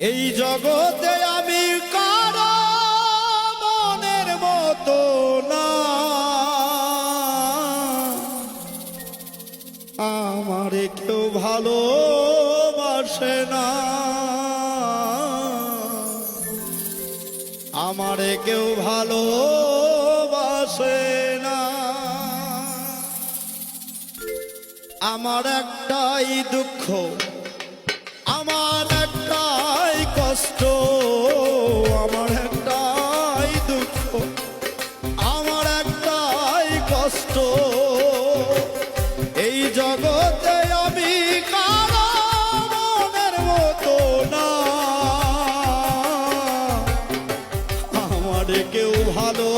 এই জগতে আমি কারো মনের মতো না, আমারে কেউ ভালোবাসে না, আমারে কেউ ভালোবাসে না। আমার একটাই দুঃখ, আমার একটাই কষ্ট, আমার একটাই দুঃখ, আমার একটাই কষ্ট। এই জগতে আমি কারো মনের মতো না, আমারে কেউ ভালো